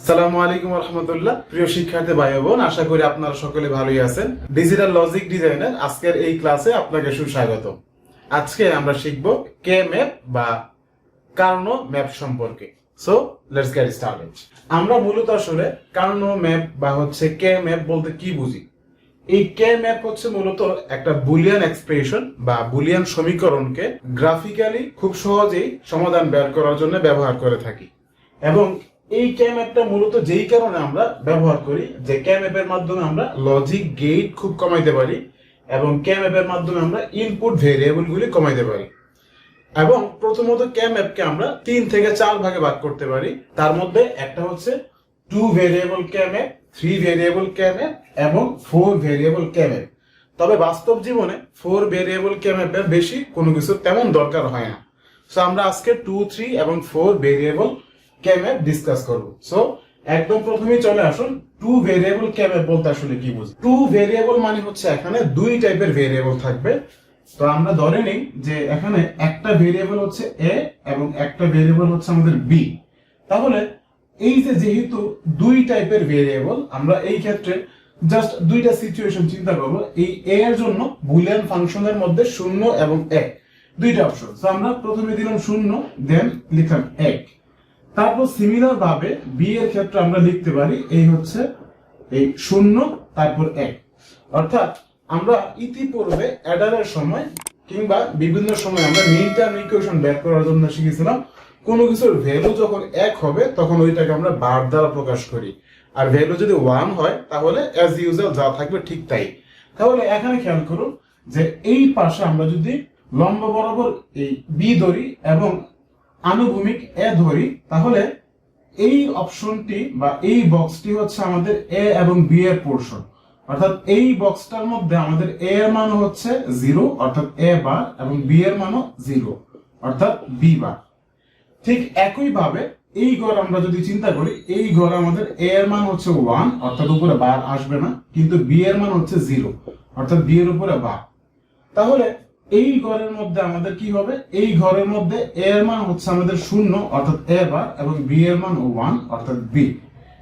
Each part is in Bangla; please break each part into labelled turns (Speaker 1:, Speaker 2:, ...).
Speaker 1: আসসালামু আলাইকুম রহমতুল্লাহ। প্রিয় শিক্ষার্থী ভাই বোন, আশা করি আপনারা সকলে ভালোই আছেন। ডিজিটাল লজিক ডিজাইনের আজকের এই ক্লাসে আপনাকে সুস্বাগত। আজকে আমরা শিখব কে ম্যাপ বা কার্নো ম্যাপ সম্পর্কে। So let's get started. আমরা মূলত আসলে কার্নো ম্যাপ বা কে ম্যাপ বলতে কি বুঝি? এই কে ম্যাপ হচ্ছে মূলত একটা বুলিয়ান এক্সপ্রেশন বা বুলিয়ান সমীকরণকে গ্রাফিক্যালি খুব সহজেই সমাধান বের করার জন্য ব্যবহার করে থাকি। এবং এই কে ম্যাপটা মূলত যেই কারণে আমরা ব্যবহার করি যে কে ম্যাপের মাধ্যমে আমরা লজিক গেট খুব কমাইতে পারি এবং কে ম্যাপের মাধ্যমে আমরা ইনপুট ভেরিয়েবল গুলি কমাইতে পারি। এবং প্রথমত কে ম্যাপকে আমরা 3 থেকে 4 ভাগে ভাগ করতে পারি। তার মধ্যে একটা হচ্ছে 2 ভেরিয়েবল কে ম্যাপ, 3 ভেরিয়েবল কে ম্যাপ এবং 4 ভেরিয়েবল কে ম্যাপ। তবে বাস্তব জীবনে 4 ভেরিয়েবল কে ম্যাপের বেশি কোনো কিছু তেমন দরকার হয় না। সো আমরা আজকে 2, 3 এবং 4 ভেরিয়েবল কে ম্যাপ ডিসকাস করব। সো একদম প্রথমেই চলে আসুন 2 ভেরিয়েবল কে ম্যাপ বলতে আসলে কি বুঝি। 2 ভেরিয়েবল মানে হচ্ছে এখানে 2 টাইপের ভেরিয়েবল থাকবে। তো আমরা ধরে নিই যে এখানে একটা ভেরিয়েবল হচ্ছে এ এবং একটা ভেরিয়েবল হচ্ছে আমাদের বি। তাহলে এই যে যেহেতু 2 টাইপের ভেরিয়েবল, আমরা এই ক্ষেত্রে জাস্ট দুইটা সিচুয়েশন চিন্তা করব। এই এ এর জন্য বুলিয়ান ফাংশনের মধ্যে 0 এবং 1 দুইটা অপশন। সো আমরা প্রথমে দিলাম 0, দেন লিখলাম 1। তারপর সিমিলার ভাবে বি এর ক্ষেত্রে আমরা লিখতে পারি এই হচ্ছে এই 0 তারপর 1। অর্থাৎ আমরা ইতিপূর্বে অ্যাডারের সময় কিংবা বিভিন্ন সময় আমরা মিন টার্ম ইকুয়েশন বের করার জন্য শিখেছিলাম কোনো কিছুর ভ্যালু যখন 1 হবে তখন ওইটাকে আমরা বার দ্বারা প্রকাশ করি, আর ভ্যালু যদি 1 হয় তাহলে অ্যাজ ইউজুয়াল যা থাকবে ঠিক তাই। তাহলে এখানে খেয়াল করুন যে এই পাশে আমরা যদি লম্ব বরাবর এই বি ধরি এবং আনুভূমিক এ ধরি, তাহলে এই অপশনটি বা এই বক্সটি হচ্ছে আমাদের এ এবং বি এর পোর্শন। অর্থাৎ এই বক্সটার মধ্যে আমাদের এ এর মান হচ্ছে 0 অর্থাৎ এ বার এবং বি এর মানও 0 অর্থাৎ বি বার। ঠিক একই ভাবে এই ঘর আমরা যদি চিন্তা করি, এই ঘর আমাদের এ এর মান হচ্ছে 1 অর্থাৎ উপরে বার আসবে না, কিন্তু বি এর মান হচ্ছে 0 অর্থাৎ বি এর উপরে বার। তাহলে এই ঘরের মধ্যে আমাদের কি হবে? এই ঘরের মধ্যে এ এর মান হচ্ছে আমাদের 0 অর্থাৎ এ বার এবং বি এর মান 1 অর্থাৎ বি।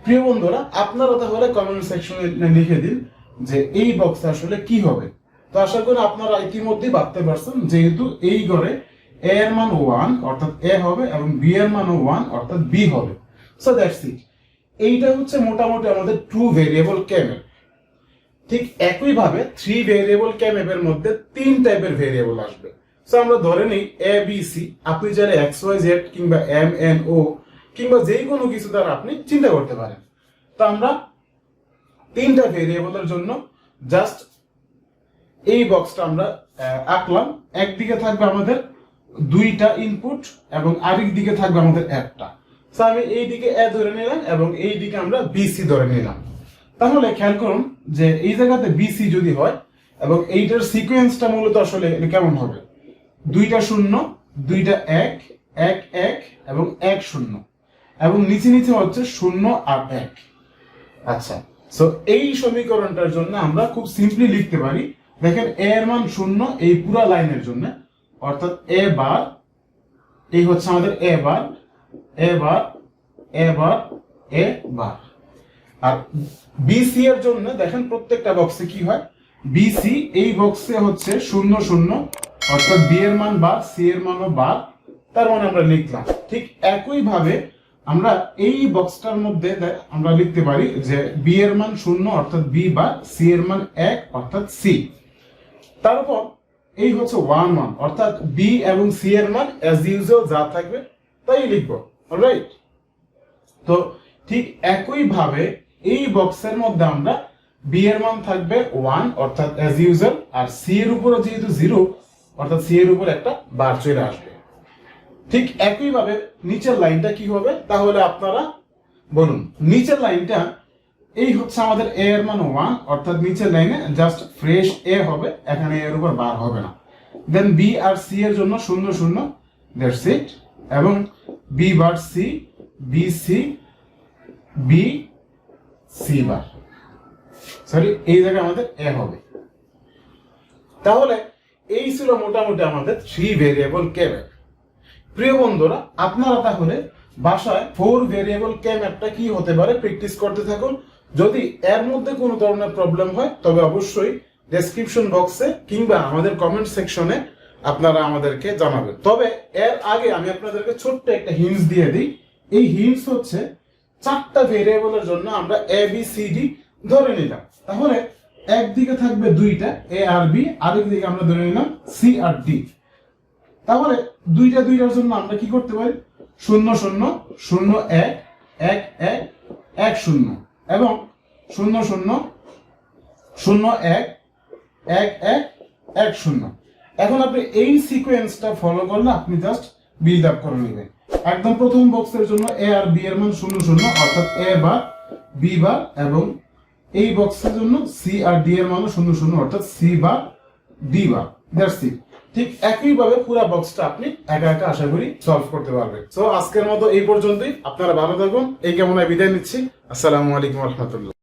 Speaker 1: প্রিয় বন্ধুরা, আপনারা তাহলে কমেন্ট সেকশনে লিখে দিন যে এই বক্সে আসলে কি হবে। তো আশা করি আপনারা ইতিমধ্যেই ভাবতে পারছেন, যেহেতু এই ঘরে এ এর মান 1 অর্থাৎ এ হবে এবং বি এর মান 1 অর্থাৎ বি হবে। So that's it. এইটা হচ্ছে মোটামুটি আমাদের 2 ভেরিয়েবল কে ম্যাপ। ঠিক একই ভাবে 3 ভেরিয়েবল কে ম্যাপের মধ্যে 3 টাইপের ভেরিয়েবল আসবে। সো আমরা ধরে নিই এ বি সি। আপনি চাইলে এক্স ওয়াই জেড কিংবা এম এন ও কিংবা যে কোনো কিছু দ্বারা আপনি চিন্তা করতে পারেন। তো আমরা 3টা ভেরিয়েবলের জন্য জাস্ট এই বক্সটা আমরা আঁকলাম। একদিকে থাকবে আমাদের 2টা ইনপুট এবং আরেক দিকে থাকবে আমাদের একটা। সো আমি এই দিকে এ ধরে নিলাম এবং এই দিকে আমরা বি সি ধরে নিলাম। তাহলে খেয়াল করুন যে এই জায়গাতে বিসি যদি হয় এবং এইটার সিকোয়েন্সটা মূলত আসলে কেমন হবে? 2টা 0, 2টা 1, 1 1 এবং 1 0 এবং নিচে নিচে হচ্ছে 0 আর 1। আচ্ছা, সো এই সমীকরণটার জন্য আমরা খুব সিম্পলি লিখতে পারি, দেখেন এ এর মান 0 এই পুরো লাইনের জন্য অর্থাৎ এ বার, এই হচ্ছে আমাদের এ বার এ বার এ বার এ বার। আর বিসি এর জন্য দেখেন প্রত্যেকটা বক্সে কি হয়, বিসি এই বক্সে হচ্ছে 0 0 অর্থাৎ বি এর মান বার, সি এর মানও বার। তার মানে আমরা লিখলাম। ঠিক একই ভাবে আমরা এই বক্সটার মধ্যে আমরা লিখতে পারি যে বি এর মান 0 অর্থাৎ বি বার, সি এর মান 1 অর্থাৎ সি। তারপর এই হচ্ছে 1 1 অর্থাৎ বি এবং সি এর মান অ্যাজ ইউজুয়াল যা থাকবে তাই লিখবো। অলরাইট। তো ঠিক একই ভাবে এই বক্সের মধ্যে আমরা বি এর মান থাকবে 1 অর্থাৎ অ্যাজ ইউজুয়াল, আর সি এর উপরে যেহেতু 0 অর্থাৎ সি এর উপর একটা বার চলে আসবে। ঠিক একই ভাবে নিচের লাইনটা কি হবে তাহলে আপনারা বলুন। নিচের লাইনটা এই হচ্ছে আমাদের এ এর মান 1 অর্থাৎ নিচের লাইনে জাস্ট ফ্রেশ এ হবে, এখানে এর উপর বার হবে না। দেন বি আর সি এর জন্য 0 0 দ্যাটস ইট এবং B bar C B C B C bar, sorry এই জায়গায় আমাদের এ হবে। তাহলে এই ছিল মোটামুটি আমাদের 3 ভেরিয়েবল কে ম্যাপ। প্রিয় বন্ধুরা, আপনারা তাহলে বাসায় 4 ভেরিয়েবল কে ম্যাপটা কি হতে পারে প্র্যাকটিস করতে থাকুন। যদি এর মধ্যে কোনো ধরনের প্রবলেম হয় তবে অবশ্যই ডেসক্রিপশন বক্সে কিংবা আমাদের কমেন্ট সেকশনে আপনারা আমাদেরকে জানাবেন। তবে এর আগে আমি আপনাদেরকে ছোট্ট একটা হিন্টস দিয়ে দিই। এই হিন্টস হচ্ছে 4টা ভেরিয়েবলের জন্য আমরা এ বি সি ডি ধরে নিলাম, তাহলে একদিকে থাকবে 2টা এ আর বি, আরেক দিকে আমরা ধরে নিলাম সি আর ডি। তাহলে দুইটার জন্য আমরা কি করতে পারি, 0 0 0 1 1 1 1 0 এবং 0 0 0 1 1 1 1 0। এখন আপনি এই সিকোয়েন্সটা ফলো করলে আপনি জাস্ট বিল্ড আপ করে নেবেন। একদম প্রথম বক্সের জন্য এ আর বি এর মান 0 0 অর্থাৎ এ বার বি বার, এবং এই বক্সের জন্য সি আর ডি এর মান 0 0 অর্থাৎ C bar D bar. That's it. ঠিক একইভাবে পুরো বক্সটা আপনি একা একা আশা করি সলভ করতে পারবেন। সো আজকের মতো এই পর্যন্তই। আপনারা ভালো থাকুন, এই কামনায় বিদায় নিচ্ছি। আসসালামু আলাইকুম ওয়া রাহমাতুল্লাহ।